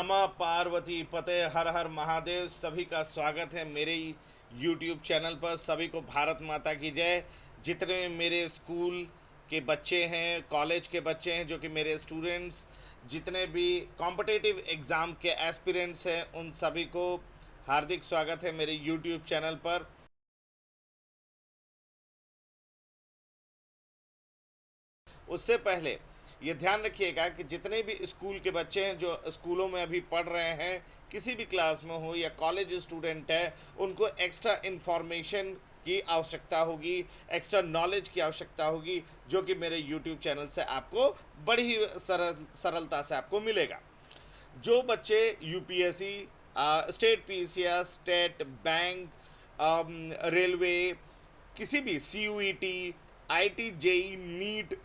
नमः पार्वती पते हर हर महादेव। सभी का स्वागत है मेरे YouTube चैनल पर। सभी को भारत माता की जय। जितने मेरे स्कूल के बच्चे हैं, कॉलेज के बच्चे हैं, जो कि मेरे स्टूडेंट्स, जितने भी कॉम्पिटिटिव एग्ज़ाम के एस्पिरेंट्स हैं, उन सभी को हार्दिक स्वागत है मेरे YouTube चैनल पर। उससे पहले ये ध्यान रखिएगा कि जितने भी स्कूल के बच्चे हैं जो स्कूलों में अभी पढ़ रहे हैं, किसी भी क्लास में हो या कॉलेज स्टूडेंट है, उनको एक्स्ट्रा इन्फॉर्मेशन की आवश्यकता होगी, एक्स्ट्रा नॉलेज की आवश्यकता होगी, जो कि मेरे यूट्यूब चैनल से आपको बड़ी ही सरलता से आपको मिलेगा। जो बच्चे UPSC, state PCS, state bank, railway, किसी भी सीयूईटी, आईटी, जेई, नीट,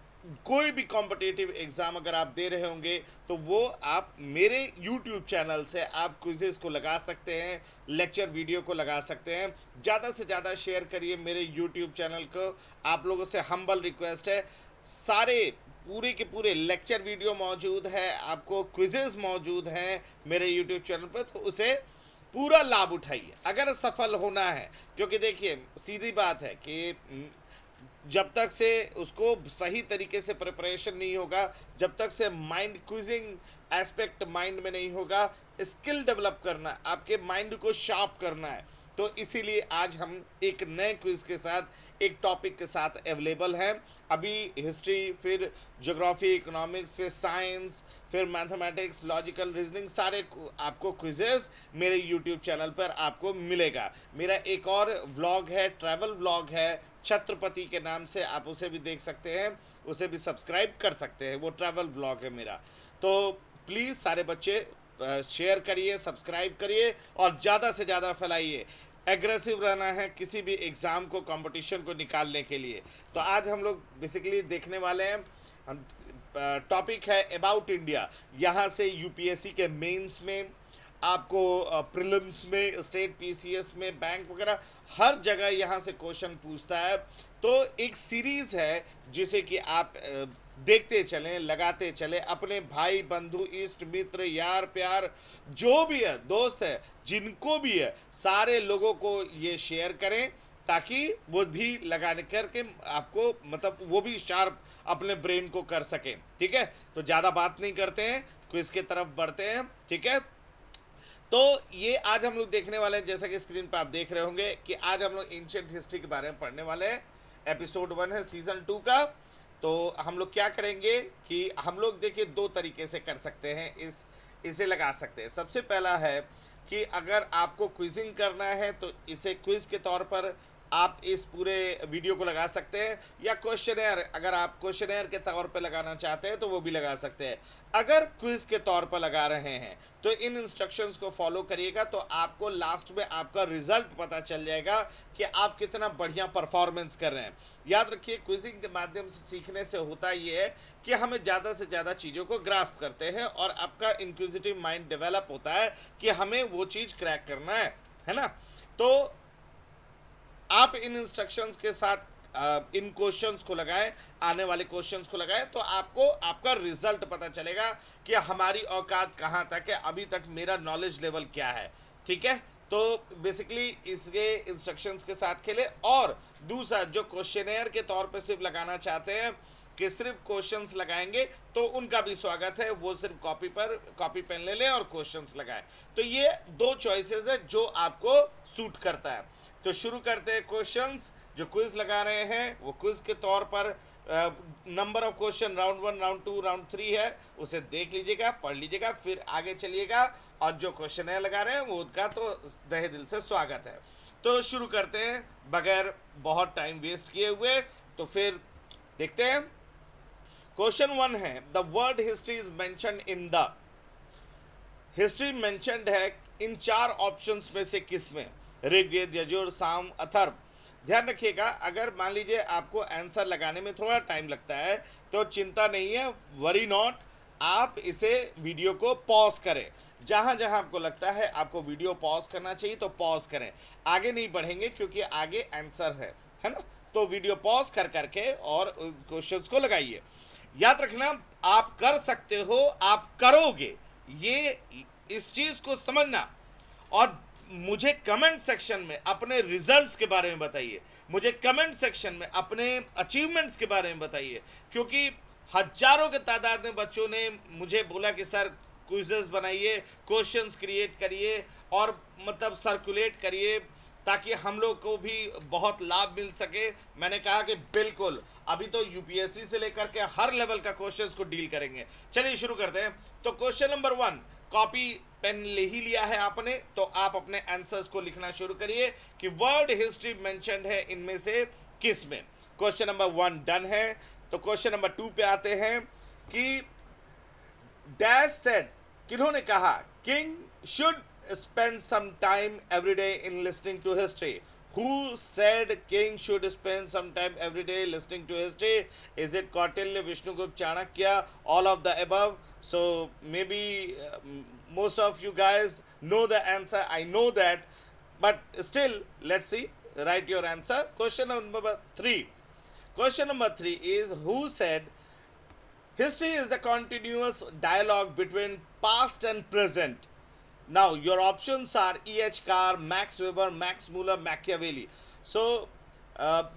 कोई भी कॉम्पिटिटिव एग्ज़ाम अगर आप दे रहे होंगे तो वो आप मेरे यूट्यूब चैनल से आप क्विज़ेस को लगा सकते हैं, लेक्चर वीडियो को लगा सकते हैं। ज़्यादा से ज़्यादा शेयर करिए मेरे यूट्यूब चैनल को। आप लोगों से हम्बल रिक्वेस्ट है, सारे पूरे के पूरे लेक्चर वीडियो मौजूद है, आपको क्विज़ेस मौजूद हैं मेरे यूट्यूब चैनल पर, तो उसे पूरा लाभ उठाइए अगर सफल होना है। क्योंकि देखिए, सीधी बात है कि जब तक से उसको सही तरीके से प्रिपरेशन नहीं होगा, जब तक से माइंड क्विजिंग एस्पेक्ट माइंड में नहीं होगा, स्किल डेवलप करना, आपके माइंड को शार्प करना है, तो इसीलिए आज हम एक नए क्विज के साथ, एक टॉपिक के साथ अवेलेबल हैं। अभी हिस्ट्री, फिर ज्योग्राफी, इकोनॉमिक्स, फिर साइंस, फिर मैथमेटिक्स, लॉजिकल रीजनिंग, सारे आपको क्विजेस मेरे यूट्यूब चैनल पर आपको मिलेगा। मेरा एक और व्लॉग है, ट्रैवल व्लॉग है, छत्रपति के नाम से, आप उसे भी देख सकते हैं, उसे भी सब्सक्राइब कर सकते हैं, वो ट्रैवल ब्लॉग है मेरा। तो प्लीज़ सारे बच्चे शेयर करिए, सब्सक्राइब करिए और ज़्यादा से ज़्यादा फैलाइए। एग्रेसिव रहना है किसी भी एग्ज़ाम को, कंपटीशन को निकालने के लिए। तो आज हम लोग बेसिकली देखने वाले हैं, हम टॉपिक है अबाउट इंडिया। यहाँ से यूपीएससी के मेंस में, आपको प्रीलिम्स में, स्टेट पीसीएस में, बैंक वगैरह हर जगह यहाँ से क्वेश्चन पूछता है। तो एक सीरीज़ है जिसे कि आप देखते चलें, लगाते चलें। अपने भाई बंधु, इष्ट मित्र, यार प्यार, जो भी है, दोस्त है, जिनको भी है, सारे लोगों को ये शेयर करें, ताकि वो भी लगाने करके आपको, मतलब वो भी शार्प अपने ब्रेन को कर सकें। ठीक है, तो ज़्यादा बात नहीं करते हैं, क्विज की तरफ बढ़ते हैं। ठीक है, तो ये आज हम लोग देखने वाले हैं, जैसा कि स्क्रीन पर आप देख रहे होंगे, कि आज हम लोग एंशिएंट हिस्ट्री के बारे में पढ़ने वाले हैं। एपिसोड 1 है सीजन 2 का। तो हम लोग क्या करेंगे कि हम लोग देखिए दो तरीके से कर सकते हैं, इसे लगा सकते हैं। सबसे पहला है कि अगर आपको क्विजिंग करना है तो इसे क्विज के तौर पर आप इस पूरे वीडियो को लगा सकते हैं, या क्वेश्चनेयर, अगर आप क्वेश्चनेयर के तौर पर लगाना चाहते हैं तो वो भी लगा सकते हैं। अगर क्विज के तौर पर लगा रहे हैं तो इन इंस्ट्रक्शंस को फॉलो करिएगा, तो आपको लास्ट में आपका रिजल्ट पता चल जाएगा कि आप कितना बढ़िया परफॉर्मेंस कर रहे हैं। याद रखिए, क्विजिंग के माध्यम से सीखने से होता ये है कि हमें ज़्यादा से ज़्यादा चीज़ों को ग्रास्प करते हैं और आपका इंक्विजिटिव माइंड डेवलप होता है कि हमें वो चीज़ क्रैक करना है ना। तो आप इन इंस्ट्रक्शंस के साथ इन क्वेश्चंस को लगाएं, आने वाले क्वेश्चंस को लगाएं, तो आपको आपका रिजल्ट पता चलेगा कि हमारी औकात कहाँ तक है, अभी तक मेरा नॉलेज लेवल क्या है। ठीक है, तो बेसिकली इसके इंस्ट्रक्शंस के साथ खेले। और दूसरा, जो क्वेश्चनेयर के तौर पे सिर्फ लगाना चाहते हैं कि सिर्फ क्वेश्चंस लगाएंगे, तो उनका भी स्वागत है, वो सिर्फ कॉपी पेन ले लें और क्वेश्चंस लगाएं। तो ये दो चॉइसेस है जो आपको सूट करता है। तो शुरू करते हैं क्वेश्चंस। जो क्विज लगा रहे हैं वो क्विज के तौर पर number of question round 1, round 2, round 3 है, उसे देख लीजिएगा, पढ़ लीजिएगा, फिर आगे चलिएगा। और जो क्वेश्चन है लगा रहे हैं वो उनका तो तहे दिल से स्वागत है। तो शुरू करते हैं बगैर बहुत टाइम वेस्ट किए हुए। तो फिर देखते हैं। क्वेश्चन 1 है, the word history is mentioned in the. History mentioned है इन 4 ऑप्शंस में से किस में? ऋग्वेद, यजुर, साम, अथर्व। ध्यान रखिएगा, अगर मान लीजिए आपको आंसर लगाने में थोड़ा टाइम लगता है तो चिंता नहीं है, वरी नॉट। आप इसे वीडियो को पॉज करें, जहां जहां आपको लगता है आपको वीडियो पॉज करना चाहिए तो पॉज करें। आगे नहीं बढ़ेंगे क्योंकि आगे आंसर है ना। तो वीडियो पॉज कर करके और क्वेश्चंस को लगाइए। याद रखना, आप कर सकते हो, आप करोगे, ये इस चीज को समझना। और मुझे कमेंट सेक्शन में अपने रिजल्ट्स के बारे में बताइए, मुझे कमेंट सेक्शन में अपने अचीवमेंट्स के बारे में बताइए, क्योंकि हजारों के तादाद में बच्चों ने मुझे बोला कि सर क्विज़ेस बनाइए, क्वेश्चंस क्रिएट करिए और मतलब सर्कुलेट करिए ताकि हम लोग को भी बहुत लाभ मिल सके। मैंने कहा कि बिल्कुल, अभी तो यूपीएससी से लेकर के हर लेवल का क्वेश्चंस को डील करेंगे। चलिए शुरू करते हैं। तो क्वेश्चन नंबर 1, कॉपी पेन ले ही लिया है आपने, तो आप अपने आंसर्स को लिखना शुरू करिए कि वर्ल्ड हिस्ट्री मेंशन्ड है इनमें से किस में। क्वेश्चन नंबर 1 डन है। तो क्वेश्चन नंबर 2 पे आते हैं कि डैश सेड, किन्होंने कहा king should spend some time every day in listening to history? Who said king should spend some time every day listening to history? Is it Kautilya, Vishnugupta, Chanakya, all of the above? So maybe most of you guys know the answer. I know that, but still, let's see. Write your answer. Question number 3. Question number 3 is, who said history is a continuous dialogue between past and present? Now your options are E.H. Carr, Max Weber, Max Muller, Machiavelli. So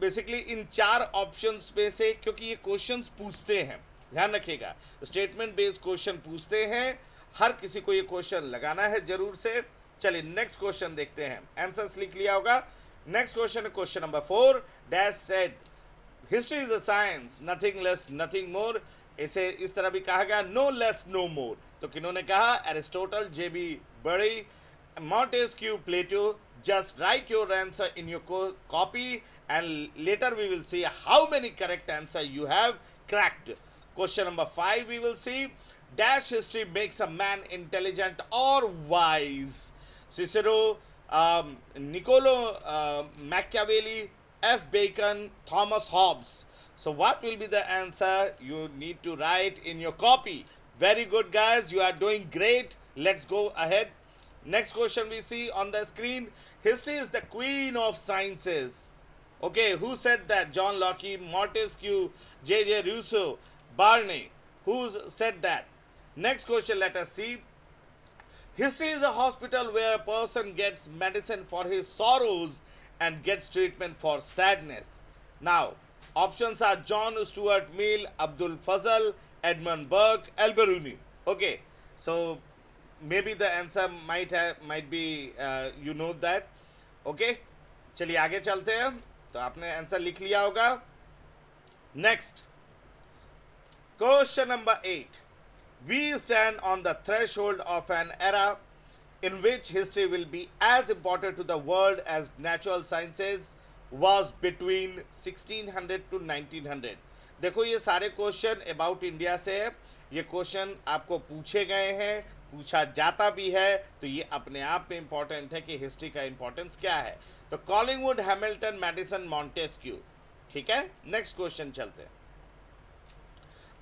basically इन 4 options में से, क्योंकि ये questions पूछते हैं, ध्यान रखिएगा, statement based question पूछते हैं, हर किसी को ये क्वेश्चन लगाना है जरूर से। चलिए नेक्स्ट क्वेश्चन देखते हैं। आंसर्स लिख लिया होगा। नेक्स्ट क्वेश्चन है question number 4, dash said history is a science, nothing less nothing more. इसे इस तरह भी कहा गया, नो लेस नो मोर। तो किन्होंने कहा? Aristotle, J B Bury, Montesquieu, Plato. Just write your answer in your copy and later we will see how many correct answer you have cracked. Question number 5 we will see, dash history makes a man intelligent or wise? Cicero, Niccolo Machiavelli, F. Bacon, Thomas Hobbes. So what will be the answer? You need to write in your copy. Very good guys, you are doing great. Let's go ahead. Next question we see on the screen, history is the queen of sciences. Okay, who said that? John Locke, Montesquieu, J.J. Rousseau, Barney. Who said that? Next question, let us see. History is a hospital where a person gets medicine for his sorrows and gets treatment for sadness. Now, options are John Stuart Mill, Abdul Fazal, Edmund Burke, Al-Biruni. Okay, so maybe the answer might be you know that. Okay, चलिए आगे चलते हैं। तो आपने answer लिख लिया होगा। Next question number 8, we stand on the threshold of an era in which history will be as important to the world as natural sciences was between 1600 to 1900. देखो ये सारे क्वेश्चन अबाउट इंडिया से है, ये question आपको पूछे गए हैं, पूछा जाता भी है, तो ये अपने आप में इंपॉर्टेंट है कि हिस्ट्री का इंपॉर्टेंस क्या है। तो कॉलिंगवुड, हैमिल्टन, मैडिसन, मॉन्टेस्क्यू। ठीक है, नेक्स्ट क्वेश्चन चलते हैं।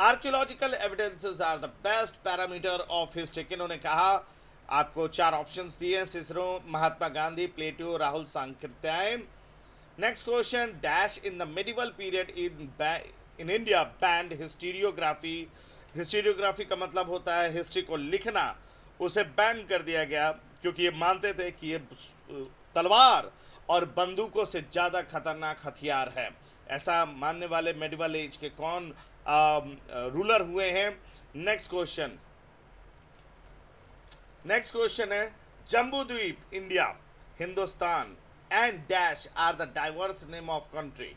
Archaeological evidences are the best parameter of history. किन्होंने कहा? आपको 4 ऑप्शंस दिए हैं, Cicero, Mahatma Gandhi, Plato, Rahul Sankrityayan. Next question, dash in the medieval period in India band historiography. Historiography का मतलब होता है हिस्ट्री को लिखना, उसे बैन कर दिया गया क्योंकि ये मानते थे कि ये तलवार और बंदूकों से ज़्यादा खतरनाक हथियार है। ऐसा मानने वाले मेडिवल एज के कौन रूलर हुए हैं? नेक्स्ट क्वेश्चन है, Jambudvipa, India, Hindustan and dash are the diverse name of country.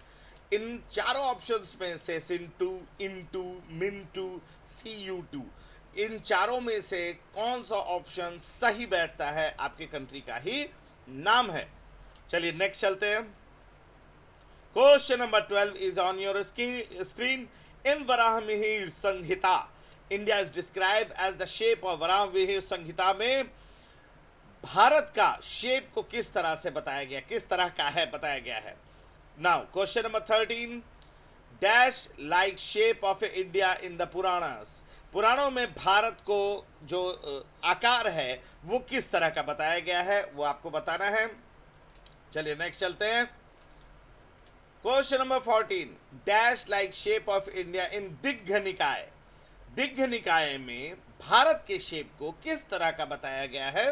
इन चारों ऑप्शंस में से सिंटू, इंटू, मिंटू, CU2, इन चारों में से कौन सा ऑप्शन सही बैठता है? आपके कंट्री का ही नाम है। चलिए नेक्स्ट चलते हैं। Question number 12 is on your screen. In Varahamihira Samhita, India is describe as the shape of Varahamihira Samhita में भारत का शेप को किस तरह से बताया गया, किस तरह का है बताया गया है। Now question number 13, dash like shape of India in the Puranas. पुराणों में भारत को जो आकार है वो किस तरह का बताया गया है, वो आपको बताना है। चलिए नेक्स्ट चलते हैं। Question number 14, dash like shape of India in Digha Nikaya. Digha निकाय में भारत के शेप को किस तरह का बताया गया है?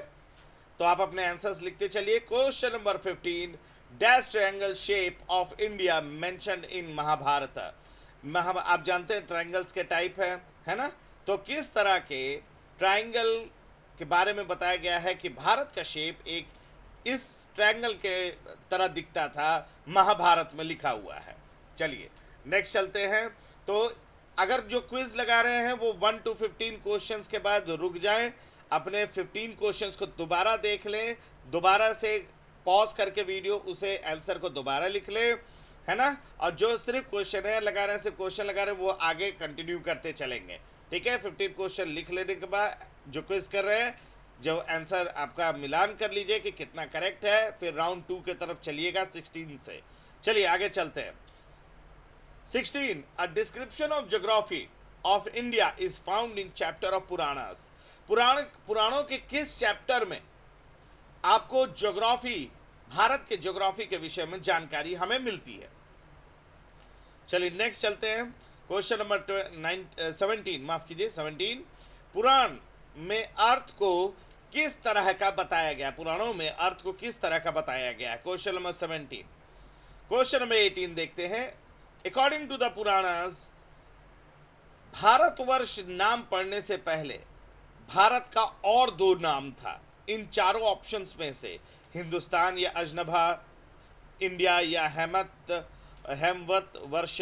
तो आप अपने आंसर्स लिखते चलिए। Question number 15, dash triangle shape of India mentioned in Mahabharata. आप जानते हैं ट्रायंगल्स के टाइप है ना? तो किस तरह के ट्रायंगल के बारे में बताया गया है कि भारत का शेप एक इस ट्रायंगल के तरह दिखता था, महाभारत में लिखा हुआ है। चलिए नेक्स्ट चलते हैं। तो अगर जो क्विज लगा रहे हैं वो 1 to 15 क्वेश्चंस के बाद रुक जाएं, अपने 15 क्वेश्चंस को दोबारा देख लें, दोबारा से पॉज करके वीडियो उसे आंसर को दोबारा लिख लें, है ना? और जो सिर्फ क्वेश्चन है लगा रहे हैं, सिर्फ क्वेश्चन लगा रहे हैं, वो आगे कंटिन्यू करते चलेंगे, ठीक है? 15 क्वेश्चन लिख लेने के बाद जो क्विज कर रहे हैं, जो आंसर आपका मिलान कर लीजिए कि कितना करेक्ट है, फिर राउंड 2 की तरफ चलिएगा 16 से। चलिए आगे चलते हैं। 16, a description of geography of India is found in chapter of Puranas. पुराणों के किस चैप्टर में आपको ज्योग्राफी, भारत के ज्योग्राफी के विषय में जानकारी हमें मिलती है? चलिए नेक्स्ट चलते हैं। क्वेश्चन नंबर 17, माफ कीजिए 17, पुराण में अर्थ को किस तरह का बताया गया? पुराणों में अर्थ को किस तरह का बताया गया है? Question number 17। क्वेश्चन नंबर 18 देखते हैं। According to the Puranas, Bharatvarsha नाम पढ़ने से पहले भारत का और 2 नाम था। इन चारों ऑप्शंस में से हिंदुस्तान या अजनबा, इंडिया या हेमवत वर्ष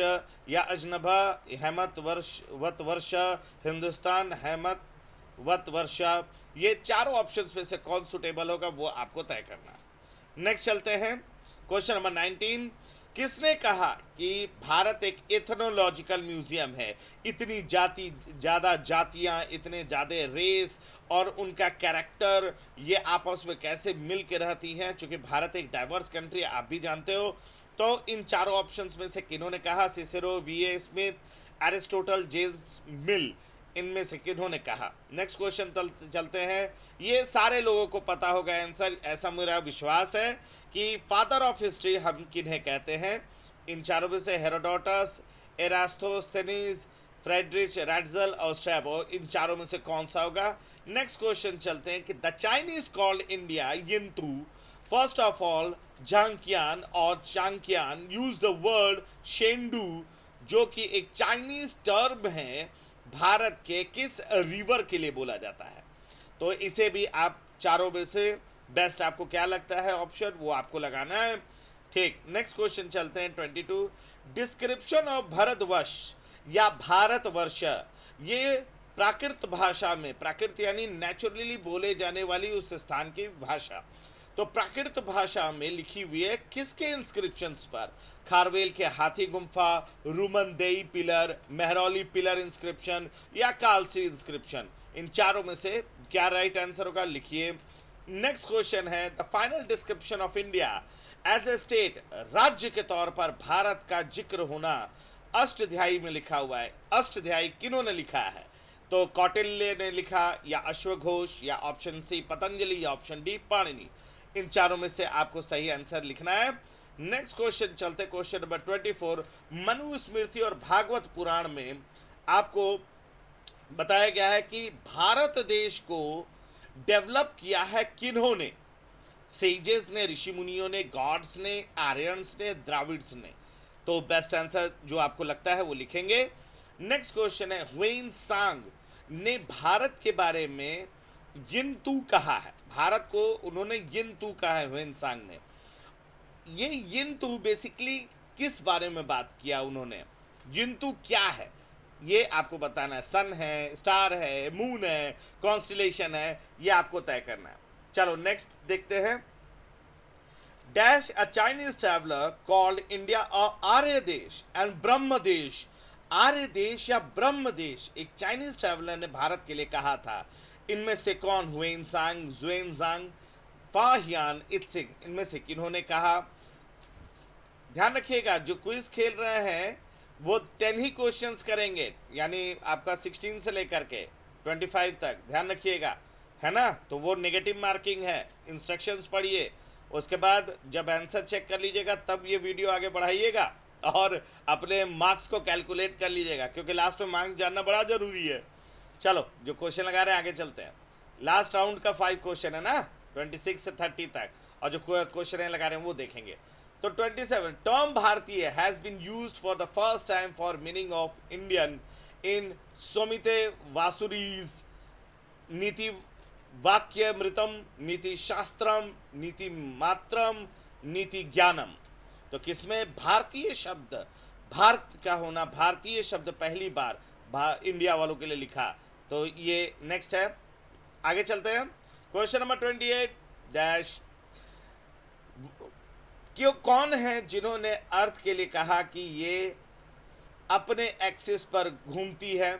या अजनबा हेमवत वर्ष, हिंदुस्तान हेमवत वर्ष, ये चारों ऑप्शंस में से कौन सुटेबल होगा वो आपको तय करना। नेक्स्ट चलते हैं। क्वेश्चन नंबर 19, किसने कहा कि भारत एक एथनोलॉजिकल म्यूजियम है? इतनी ज़्यादा जातियाँ, इतने ज़्यादा रेस और उनका कैरेक्टर, ये आपस में कैसे मिल के रहती हैं? चूँकि भारत एक डाइवर्स कंट्री है, आप भी जानते हो। तो इन चारों ऑप्शंस में से किन्होंने कहा? Cicero, VA. Smith, Aristotle, James मिल, इनमें से किन्होंने कहा? नेक्स्ट क्वेश्चन चलते हैं। ये सारे लोगों को पता होगा आंसर, ऐसा मेरा विश्वास है कि फादर ऑफ हिस्ट्री हम किन्हें कहते हैं? इन चारों में से हेरोडोटस, एरास्टोस्थेनीज, फ्रेडरिच रैट्जल और स्ट्रैबो, इन चारों में से कौन सा होगा? नेक्स्ट क्वेश्चन चलते हैं कि the Chinese called India Yintu, first of all Zhang Qian और चांकियान यूज द वर्ड शेंडू, जो कि एक चाइनीज टर्म है, भारत के किस रिवर के लिए बोला जाता है? तो इसे भी आप चारों में से बेस्ट आपको क्या लगता है ऑप्शन, वो आपको लगाना है, ठीक। नेक्स्ट क्वेश्चन चलते हैं 22, डिस्क्रिप्शन ऑफ भारतवर्ष या भारतवर्ष, ये प्राकृत भाषा में, प्राकृत यानी नेचुरली बोले जाने वाली उस स्थान की भाषा, तो प्राकृत भाषा में लिखी हुई है किसके इंस्क्रिप्शंस पर? खारवेल के हाथी Gumpha, रूमनदेई pillar, Mehrauli pillar inscription या कालसी इंस्क्रिप्शन, इन चारों में से क्या राइट आंसर होगा? लिखिए। नेक्स्ट क्वेश्चन है, the final description of India as a state, राज्य के तौर पर भारत का जिक्र होना अष्टाध्यायी में लिखा हुआ है। अष्टाध्यायी किन्होंने लिखा है? तो कौटिल्य ने लिखा, या अश्वघोष, या ऑप्शन सी पतंजलि, या ऑप्शन डी पाणिनि, इन चारों में से आपको सही आंसर लिखना है। नेक्स्ट क्वेश्चन चलते, क्वेश्चन नंबर 24, मनुस्मृति और भागवत पुराण में आपको बताया गया है कि भारत देश को डेवलप किया है किन्होंने? सेजेस ने, ऋषि मुनियों ने, गॉड्स ने, आर्यंस ने, द्राविड्स ने? तो बेस्ट आंसर जो आपको लगता है वो लिखेंगे। नेक्स्ट क्वेश्चन है, ह्वेन सांग ने भारत के बारे में यिंतू कहा है? भारत को उन्होंने यिंतू कहा है ह्वेन सांग ने। ये यिंतू बेसिकली किस बारे में बात किया उन्होंने? यिंतू क्या है ये आपको बताना है। सन है, स्टार है, मून है, कॉन्स्टिलेशन है, ये आपको तय करना है। चलो नेक्स्ट देखते हैं। Dash a Chinese traveller called India a Arya Desh and ब्रह्म देश। आर्य देश या ब्रह्म देश एक चाइनीज ट्रैवलर ने भारत के लिए कहा था। इनमें से कौन? ह्वेन सांग, ज़ुएनज़ांग, फाहियान, इत्सिंग, इनमें से किन्होंने कहा? ध्यान रखिएगा जो क्विज खेल रहे हैं वो 10 ही क्वेश्चंस करेंगे, यानी आपका 16 से लेकर के 25 तक, ध्यान रखिएगा, है ना? तो वो नेगेटिव मार्किंग है। इंस्ट्रक्शंस पढ़िए, उसके बाद जब आंसर चेक कर लीजिएगा तब ये वीडियो आगे बढ़ाइएगा और अपने मार्क्स को कैलकुलेट कर लीजिएगा, क्योंकि लास्ट में मार्क्स जानना बड़ा ज़रूरी है। चलो जो क्वेश्चन लगा रहे हैं आगे चलते हैं। लास्ट राउंड का 5 क्वेश्चन है ना, 26 से 30 तक, और जो क्वेश्चन लगा रहे हैं वो देखेंगे। तो 27, term Bharatiya has been used for the first time for meaning of Indian in Somadeva Suri's Niti Vakyamritam नीति शास्त्रम नीति मात्रम नीति ज्ञानम। तो किसमें भारतीय शब्द, भारत का होना, भारतीय शब्द पहली बार इंडिया वालों के लिए लिखा। तो ये नेक्स्ट है, आगे चलते हैं। क्वेश्चन नंबर 28 डैश, क्यों कौन है जिन्होंने अर्थ के लिए कहा कि ये अपने एक्सिस पर घूमती है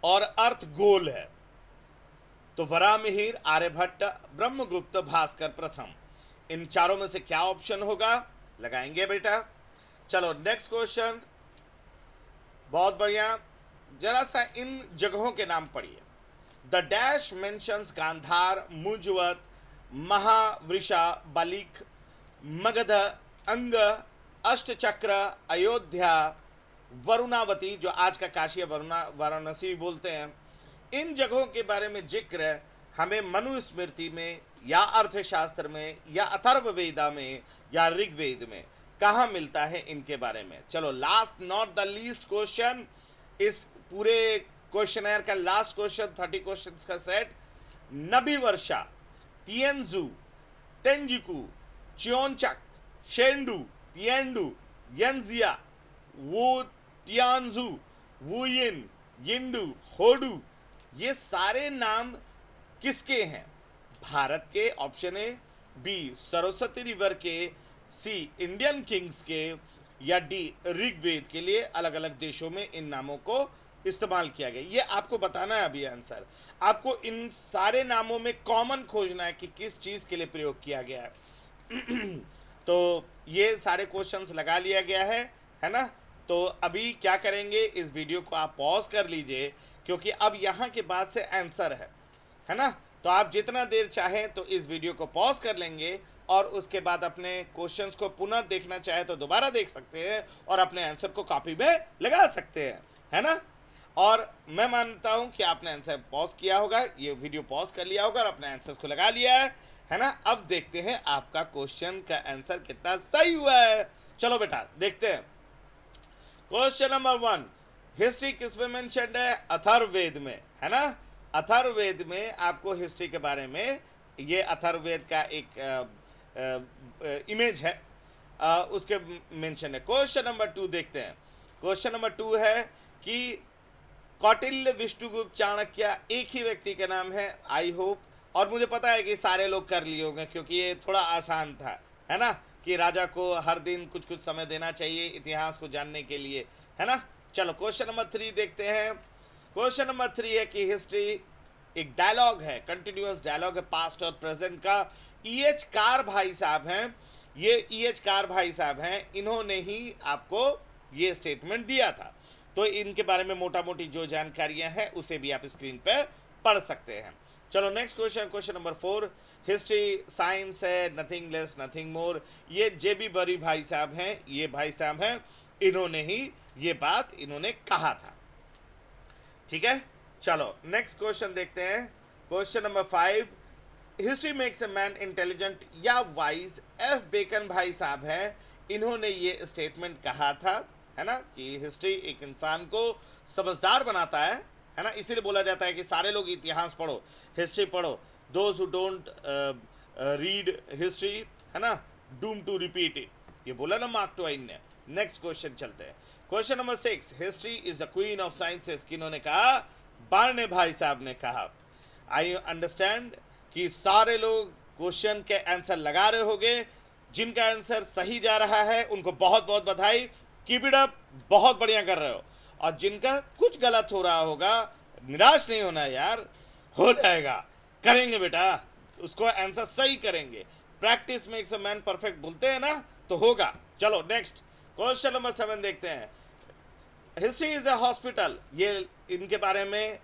और अर्थ गोल है? तो वराहमिहिर, आर्यभट्ट, ब्रह्मगुप्त, भास्कर प्रथम। इन चारों में से क्या ऑप्शन होगा, लगाएंगे बेटा। चलो नेक्स्ट क्वेश्चन, बहुत बढ़िया, जरा सा इन जगहों के नाम पढ़िए। The dash mentions Gandhara, Mujavat, Mahavrisha, Balhika, Magadha, Anga, Ashtachakra, Ayodhya, वरुणावती, जो आज का काशी या वाराणसी बोलते हैं। इन जगहों के बारे में जिक्र हमें मनुस्मृति में या अर्थशास्त्र में या अथर्ववेदा में या ऋग्वेद में कहाँ मिलता है, इनके बारे में। चलो last not the least question, इस पूरे क्वेश्चनर का लास्ट क्वेश्चन, 30 क्वेश्चंस का सेट। नबी वर्षा, तिएनजू, तेंजिकू, चियोनचक, शेंडू, तिएंडू, यंजिया, वो तियानजू, वुयिन, यिंडू, होडू, ये सारे नाम किसके हैं? भारत के, option A, B Saraswati river के, सी इंडियन किंग्स के, या डी ऋग्वेद के लिए अलग अलग देशों में इन नामों को इस्तेमाल किया गया। ये आपको बताना है अभी आंसर। आपको इन सारे नामों में कॉमन खोजना है कि किस चीज़ के लिए प्रयोग किया गया है। तो ये सारे क्वेश्चंस लगा लिया गया है ना। तो अभी क्या करेंगे, इस वीडियो को आप पॉज कर लीजिए, क्योंकि अब यहाँ के बाद से आंसर है ना। तो आप जितना देर चाहें तो इस वीडियो को पॉज कर लेंगे और उसके बाद अपने क्वेश्चंस को पुनः देखना चाहे तो दोबारा देख सकते हैं और अपने आंसर को कॉपी में लगा सकते हैं, है ना। और मैं मानता हूं कि आपने आंसर पॉज किया होगा, ये वीडियो पॉज कर लिया होगा और अपने आंसर्स को लगा लिया है ना। अब देखते हैं आपका क्वेश्चन का आंसर कितना सही हुआ है। चलो बेटा देखते हैं। क्वेश्चन नंबर 1, हिस्ट्री किस में मेंशन्ड है? अथर्ववेद में, है ना। अथर्ववेद में आपको हिस्ट्री के बारे में, ये अथर्ववेद का एक इमेज है, उसके मेंशन है। क्वेश्चन नंबर 2 देखते हैं। क्वेश्चन नंबर 2 है कि कौटिल्य, विष्णुगुप्त, चाणक्य एक ही व्यक्ति का नाम है। आई होप, और मुझे पता है कि सारे लोग कर लिए होंगे क्योंकि ये थोड़ा आसान था, है ना, कि राजा को हर दिन कुछ कुछ समय देना चाहिए इतिहास को जानने के लिए, है ना। चलो क्वेश्चन नंबर 3 देखते हैं। क्वेश्चन नंबर 3 है कि हिस्ट्री एक डायलॉग है, कंटिन्यूअस डायलॉग है पास्ट और प्रेजेंट का। E.H. कार भाई साहब हैं, ये E.H. कार भाई साहब हैं, इन्होंने ही आपको ये स्टेटमेंट दिया था। तो इनके बारे में मोटा मोटी जो जानकारियां हैं उसे भी आप स्क्रीन पे पढ़ सकते हैं। चलो next question, question number 4, history science है, नथिंग लेस नथिंग मोर। ये J.B. बरी भाई साहब हैं, ये भाई साहब हैं, इन्होंने ही ये बात इन्होंने कहा था। ठीक है, चलो नेक्स्ट क्वेश्चन देखते हैं। Question number 5, history makes a man intelligent या वाइज। F. बेकन भाई साहब हैं, इन्होंने ये स्टेटमेंट कहा था, है ना, कि हिस्ट्री एक इंसान को समझदार बनाता है ना। इसीलिए बोला जाता है कि सारे लोग इतिहास पढ़ो, हिस्ट्री पढ़ो। Those who don't read history, है ना, डूम टू रिपीट इट, ये बोला ना मार्क ट्वेन ने। नेक्स्ट क्वेश्चन चलते हैं। Question number 6, history is the queen of sciences, किन्होंने कहा? बार्ने भाई साहब ने कहा। आई अंडरस्टैंड कि सारे लोग क्वेश्चन के आंसर लगा रहे होंगे। जिनका आंसर सही जा रहा है उनको बहुत बहुत बधाई, कीप इट अप, बहुत बढ़िया कर रहे हो। और जिनका कुछ गलत हो रहा होगा, निराश नहीं होना यार, हो जाएगा, करेंगे बेटा, उसको आंसर सही करेंगे। Practice makes a man perfect बोलते हैं ना, तो होगा। चलो नेक्स्ट क्वेश्चन नंबर 7 देखते हैं। हिस्ट्री इज अ हॉस्पिटल, ये इनके बारे में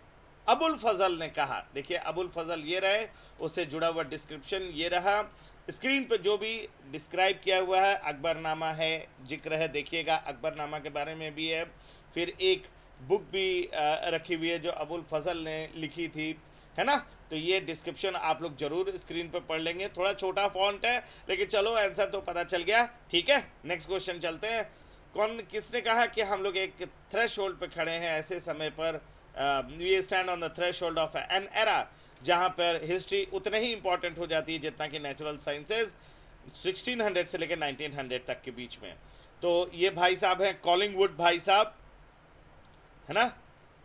अबुल फजल ने कहा। देखिए अबुल फजल ये रहे, उससे जुड़ा हुआ डिस्क्रिप्शन ये रहा। स्क्रीन पे जो भी डिस्क्राइब किया हुआ है, अकबरनामा है, जिक्र है, देखिएगा अकबरनामा के बारे में भी है। फिर एक बुक भी रखी हुई है जो अबुल फजल ने लिखी थी, है ना। तो ये डिस्क्रिप्शन आप लोग जरूर स्क्रीन पर पढ़ लेंगे, थोड़ा छोटा फॉन्ट है लेकिन चलो आंसर तो पता चल गया, ठीक है। नेक्स्ट क्वेश्चन चलते हैं। किसने कहा कि हम लोग एक थ्रेशोल्ड पे खड़े हैं, ऐसे समय पर we stand on the threshold of an era जहाँ पर हिस्ट्री उतने ही इंपॉर्टेंट हो जाती है जितना कि नेचुरल साइंसेज 1600 से लेकर 1900 तक के बीच में। तो ये भाई साहब हैं कॉलिंगवुड भाई साहब, है ना,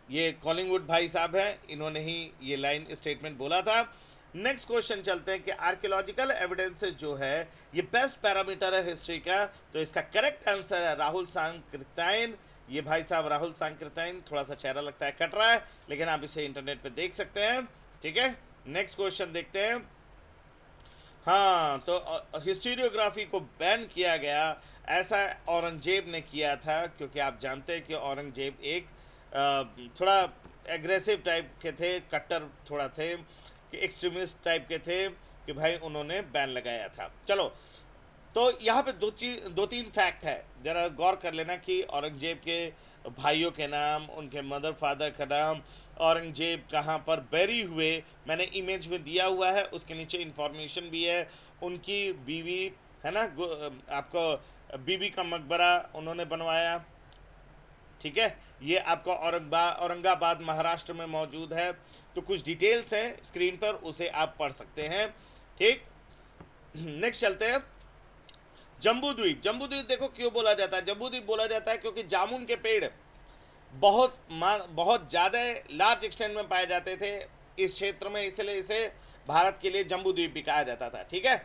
ये कॉलिंगवुड भाई साहब हैं, इन्होंने ही ये लाइन स्टेटमेंट बोला था। नेक्स्ट क्वेश्चन चलते हैं कि आर्कियोलॉजिकल एविडेंसेस जो है ये बेस्ट पैरामीटर है हिस्ट्री का, तो इसका करेक्ट आंसर है राहुल सांकृत्यायन। ये भाई साहब राहुल सांकृत्यायन, थोड़ा सा चेहरा लगता है कट रहा है लेकिन आप इसे इंटरनेट पे देख सकते हैं, ठीक है। नेक्स्ट क्वेश्चन देखते हैं। हाँ, तो हिस्टोरियोग्राफी को बैन किया गया, ऐसा औरंगजेब ने किया था, क्योंकि आप जानते हैं कि औरंगजेब एक थोड़ा एग्रेसिव टाइप के थे, कट्टर थोड़ा थे, कि एक्सट्रीमिस्ट टाइप के थे, कि भाई उन्होंने बैन लगाया था। चलो, तो यहाँ पे दो तीन फैक्ट है, ज़रा गौर कर लेना कि औरंगजेब के भाइयों के नाम, उनके मदर फादर का नाम, औरंगजेब कहाँ पर बैरी हुए, मैंने इमेज में दिया हुआ है, उसके नीचे इंफॉर्मेशन भी है। उनकी बीवी है ना, आपको बीबी का मकबरा उन्होंने बनवाया, ठीक है। ये आपको औरंगाबाद महाराष्ट्र में मौजूद है। तो कुछ डिटेल्स हैं स्क्रीन पर, उसे आप पढ़ सकते हैं, ठीक। नेक्स्ट चलते हैं। जम्बूद्वीप, जम्बूद्वीप देखो क्यों बोला जाता है, जम्बूद्वीप बोला जाता है क्योंकि जामुन के पेड़ बहुत ज़्यादा लार्ज एक्सटेंट में पाए जाते थे इस क्षेत्र में, इसलिए इसे भारत के लिए जम्बूद्वीप भी कहा जाता था, ठीक है।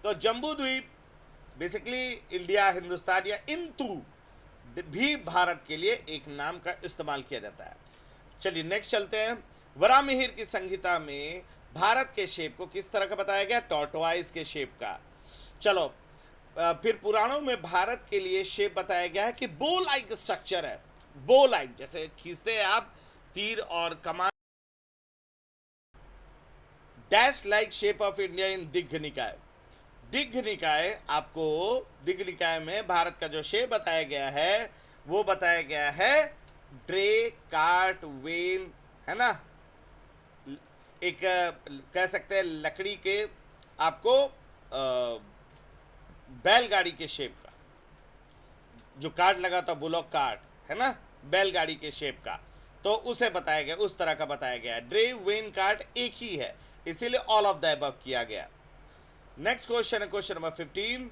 तो जम्बूद्वीप बेसिकली इंडिया, हिंदुस्तान या इंतु भी भारत के लिए एक नाम का इस्तेमाल किया जाता है। चलिए नेक्स्ट चलते हैं। वराहमिहिर की संहिता में भारत के शेप को किस तरह का बताया गया, टॉर्टोइज के शेप का। चलो, फिर पुराणों में भारत के लिए शेप बताया गया है कि बो लाइक स्ट्रक्चर है, बो लाइक, जैसे खींचते हैं आप तीर और कमान। Dash like shape of India in Digha Nikaya, Digha निकाय, आपको दिग्घ निकाय में भारत का जो शेप बताया गया है वो बताया गया है ड्रे कार्ट वेन, है ना, एक कह सकते हैं लकड़ी के आपको बैलगाड़ी के शेप का, जो कार्ट लगा था बुलॉक कार्ट, है ना, बैलगाड़ी के शेप का, तो उसे बताया गया, उस तरह का बताया गया। ड्रे वेन कार्ट एक ही है, इसीलिए ऑल ऑफ द अबव किया गया। नेक्स्ट क्वेश्चन है क्वेश्चन नंबर 15।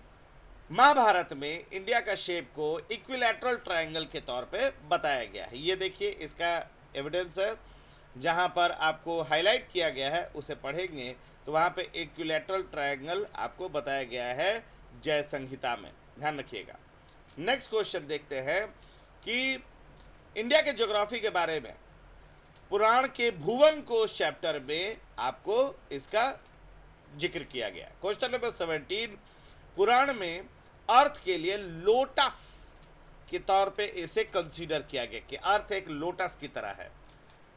महाभारत में इंडिया का शेप को इक्विलैटरल ट्रायंगल के तौर पे बताया गया है। ये देखिए इसका एविडेंस है, जहां पर आपको हाईलाइट किया गया है उसे पढ़ेंगे तो वहां पे इक्विलैटरल ट्रायंगल आपको बताया गया है जय संहिता में, ध्यान रखिएगा। नेक्स्ट क्वेश्चन देखते हैं कि इंडिया के ज्योग्राफी के बारे में पुराण के भुवन कोश चैप्टर में आपको इसका जिक्र किया गया। क्वेश्चन नंबर 17, पुराण में अर्थ के लिए लोटस के तौर पे इसे कंसीडर किया गया कि अर्थ एक लोटस की तरह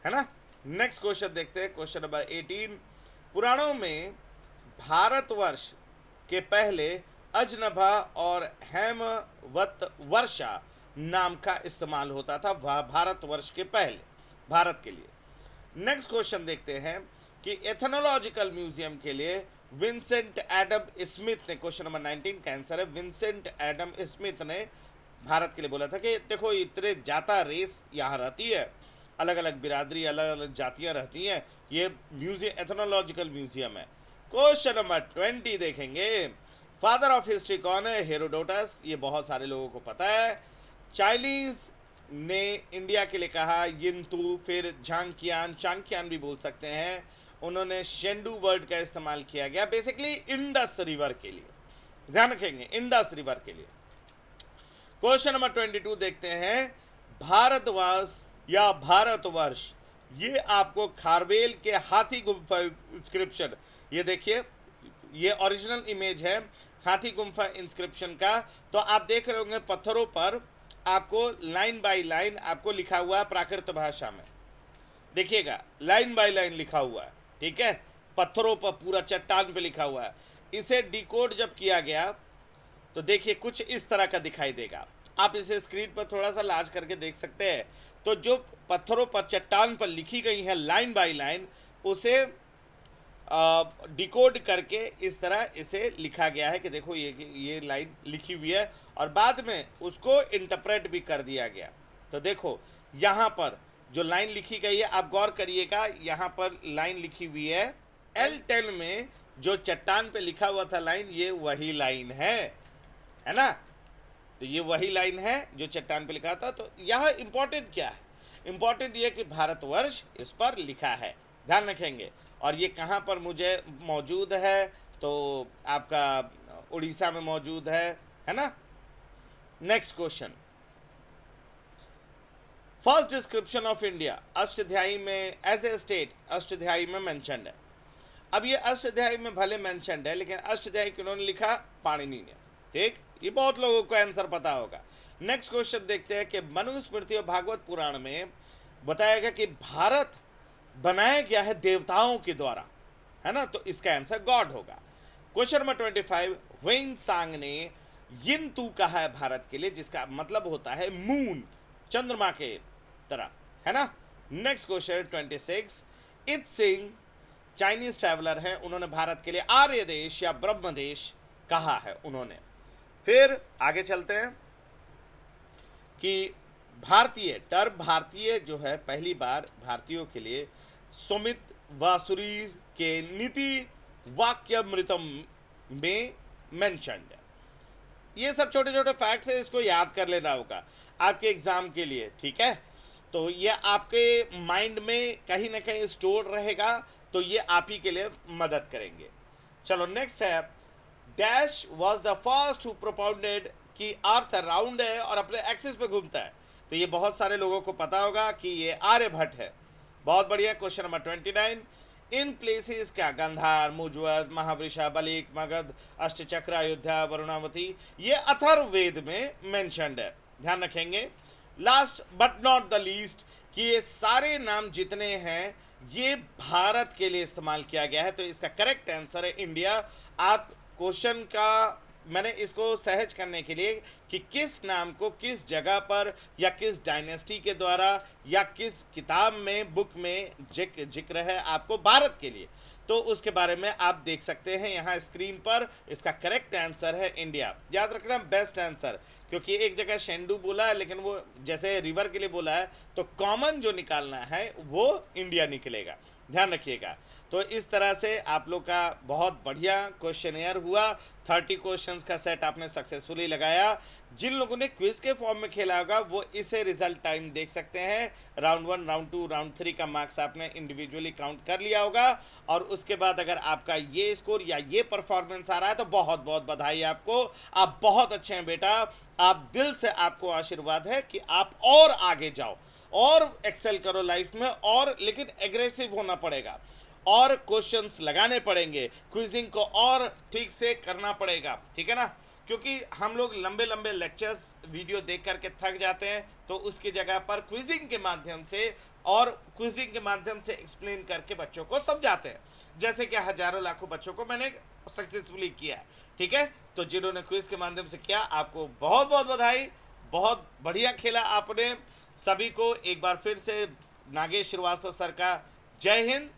है ना। नेक्स्ट क्वेश्चन देखते हैं क्वेश्चन नंबर 18। पुराणों में भारतवर्ष के पहले अजनभा और हेमवत वर्षा नाम का इस्तेमाल होता था भारतवर्ष के पहले, भारत के लिए। नेक्स्ट क्वेश्चन देखते हैं कि एथनोलॉजिकल म्यूजियम के लिए विंसेंट एडम स्मिथ ने, क्वेश्चन नंबर 19 का आंसर है, विंसेंट एडम स्मिथ ने भारत के लिए बोला था कि देखो इतने जाता रेस यहाँ रहती है, अलग अलग बिरादरी, अलग अलग जातियाँ रहती हैं, ये म्यूजियम एथनोलॉजिकल म्यूजियम है। क्वेश्चन नंबर 20 देखेंगे, फादर ऑफ हिस्ट्री कौन है, हेरोडोटस, ये बहुत सारे लोगों को पता है। चाइनीज ने इंडिया के लिए कहा यिंतु, फिर झांकियान, चांकियान भी बोल सकते हैं, उन्होंने शेंडू वर्ड का इस्तेमाल किया गया बेसिकली इंडस रिवर के लिए, ध्यान रखेंगे इंडस रिवर के लिए। क्वेश्चन नंबर 22 देखते हैं, भारतवर्ष या भारतवर्ष, ये आपको खारवेल के हाथी गुम्फा इंस्क्रिप्शन, ये देखिए ये ओरिजिनल इमेज है हाथी गुम्फा इंस्क्रिप्शन का। तो आप देख रहे होंगे पत्थरों पर आपको लाइन बाय लाइन आपको लिखा हुआ है प्राकृत भाषा में, देखिएगा लाइन बाय लाइन लिखा हुआ है, ठीक है, पत्थरों पर पूरा चट्टान पे लिखा हुआ है। इसे डिकोड जब किया गया तो देखिए कुछ इस तरह का दिखाई देगा। आप इसे स्क्रीन पर थोड़ा सा लार्ज करके देख सकते हैं। तो जो पत्थरों पर, चट्टान पर लिखी गई है लाइन बाय लाइन, उसे डिकोड करके इस तरह इसे लिखा गया है कि देखो ये लाइन लिखी हुई है, और बाद में उसको इंटरप्रेट भी कर दिया गया। तो देखो यहाँ पर जो लाइन लिखी गई है, आप गौर करिएगा, यहाँ पर लाइन लिखी हुई है L10 में, जो चट्टान पे लिखा हुआ था लाइन, ये वही लाइन है ना। तो ये वही लाइन है जो चट्टान पे लिखा था। तो यहाँ इंपॉर्टेंट क्या है? इंपॉर्टेंट ये कि भारतवर्ष इस पर लिखा है, ध्यान रखेंगे। और ये कहाँ पर मुझे मौजूद है? तो आपका उड़ीसा में मौजूद है ना। Next question, first description of India Ashtadhyayi में एज ए स्टेट अष्टाध्यायी में मेंशन्ड है। अब ये अष्टाध्यायी में भले मेंशन्ड है, लेकिन अष्टाध्यायी किन्होंने लिखा? पाणिनि ने। ठीक, ये बहुत लोगों को आंसर पता होगा। नेक्स्ट क्वेश्चन देखते हैं कि मनुस्मृति और भागवत पुराण में बताया गया कि भारत बनाया गया है देवताओं के द्वारा, है ना। तो इसका आंसर गॉड होगा। क्वेश्चन नंबर 25, ह्वेन सांग ने यिन तू कहा है भारत के लिए, जिसका मतलब होता है मून, चंद्रमा के तरह, है ना। नेक्स्ट क्वेश्चन 26, इत सिंह चाइनीज ट्रैवलर है, उन्होंने भारत के लिए आर्य देश या ब्रह्म देश कहा है उन्होंने। फिर आगे चलते हैं कि भारतीय टर्म भारतीय जो है पहली बार भारतीयों के लिए सुमित वासुरी के नीति वाक्यामृतम में मेंशन्ड है। ये सब छोटे छोटे फैक्ट्स है, इसको याद कर लेना होगा आपके एग्जाम के लिए, ठीक है। तो ये आपके माइंड में कहीं ना कहीं स्टोर रहेगा, तो ये आप ही के लिए मदद करेंगे। चलो नेक्स्ट है, dash was the first who propounded कि अर्थ राउंड है और अपने एक्सिस पे घूमता है। तो ये बहुत सारे लोगों को पता होगा कि ये आर्यभट्ट है। बहुत बढ़िया। क्वेश्चन नंबर 29, इन प्लेसेस क्या? गंधार, मुजवद, महावृषा, बलिक, मगध, अष्टचक्र, अयोध्या, वरुणावती, ये अथर्ववेद में मेंशन्ड है, ध्यान रखेंगे। Last but not the least कि ये सारे नाम जितने हैं ये भारत के लिए इस्तेमाल किया गया है। तो इसका करेक्ट आंसर है इंडिया। आप क्वेश्चन का मैंने इसको सहज करने के लिए कि किस नाम को किस जगह पर या किस डायनेस्टी के द्वारा या किस किताब में, बुक में जिक्र है आपको भारत के लिए, तो उसके बारे में आप देख सकते हैं यहाँ स्क्रीन पर। इसका करेक्ट आंसर है इंडिया। याद रखना बेस्ट आंसर, क्योंकि एक जगह शेंडू बोला है, लेकिन वो जैसे रिवर के लिए बोला है, तो कॉमन जो निकालना है वो इंडिया निकलेगा, ध्यान रखिएगा। तो इस तरह से आप लोग का बहुत बढ़िया क्वेश्चनेयर हुआ। 30 क्वेश्चंस का सेट आपने सक्सेसफुली लगाया। जिन लोगों ने क्विज के फॉर्म में खेला होगा वो इसे रिजल्ट टाइम देख सकते हैं। राउंड 1, राउंड 2, राउंड 3 का मार्क्स आपने इंडिविजुअली काउंट कर लिया होगा, और उसके बाद अगर आपका ये स्कोर या ये परफॉर्मेंस आ रहा है तो बहुत बहुत बधाई आपको। आप बहुत अच्छे हैं बेटा। आप दिल से, आपको आशीर्वाद है कि आप और आगे जाओ और एक्सेल करो लाइफ में, और लेकिन एग्रेसिव होना पड़ेगा और क्वेश्चंस लगाने पड़ेंगे, क्विजिंग को और ठीक से करना पड़ेगा, ठीक है ना। क्योंकि हम लोग लंबे लंबे लेक्चर्स वीडियो देख करके थक जाते हैं, तो उसकी जगह पर क्विजिंग के माध्यम से और क्विजिंग के माध्यम से एक्सप्लेन करके बच्चों को समझाते हैं, जैसे कि हजारों लाखों बच्चों को मैंने सक्सेसफुली किया है, ठीक है। तो जिन्होंने क्विज के माध्यम से किया, आपको बहुत बहुत बधाई, बहुत बढ़िया खेला आपने। सभी को एक बार फिर से नागेश श्रीवास्तव सर का जय हिंद।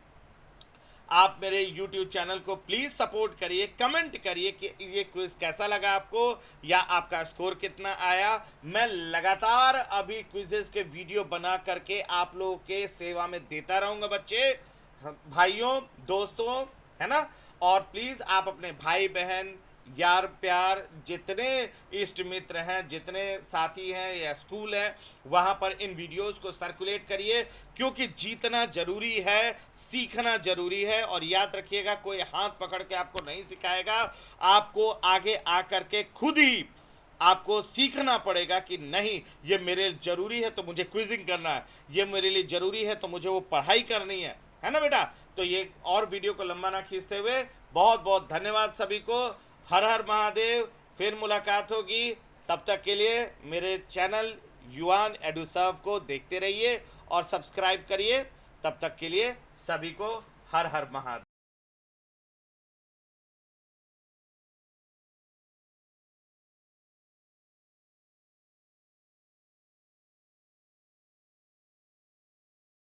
आप मेरे YouTube चैनल को प्लीज़ सपोर्ट करिए, कमेंट करिए कि ये क्विज कैसा लगा आपको या आपका स्कोर कितना आया। मैं लगातार अभी क्विजेस के वीडियो बना करके आप लोगों के सेवा में देता रहूँगा बच्चे, भाइयों, दोस्तों, है ना। और प्लीज़ आप अपने भाई बहन, यार प्यार, जितने इष्ट मित्र हैं, जितने साथी हैं या स्कूल है, वहाँ पर इन वीडियोस को सर्कुलेट करिए, क्योंकि जीतना जरूरी है, सीखना जरूरी है। और याद रखिएगा, कोई हाथ पकड़ के आपको नहीं सिखाएगा, आपको आगे आकर के खुद ही आपको सीखना पड़ेगा कि नहीं, ये मेरे लिए जरूरी है तो मुझे क्विजिंग करना है, ये मेरे लिए जरूरी है तो मुझे वो पढ़ाई करनी है ना बेटा। तो ये और वीडियो को लंबा ना खींचते हुए बहुत बहुत धन्यवाद सभी को। हर हर महादेव। फिर मुलाकात होगी, तब तक के लिए मेरे चैनल युवान एडुसर्व को देखते रहिए और सब्सक्राइब करिए। तब तक के लिए सभी को हर हर महादेव।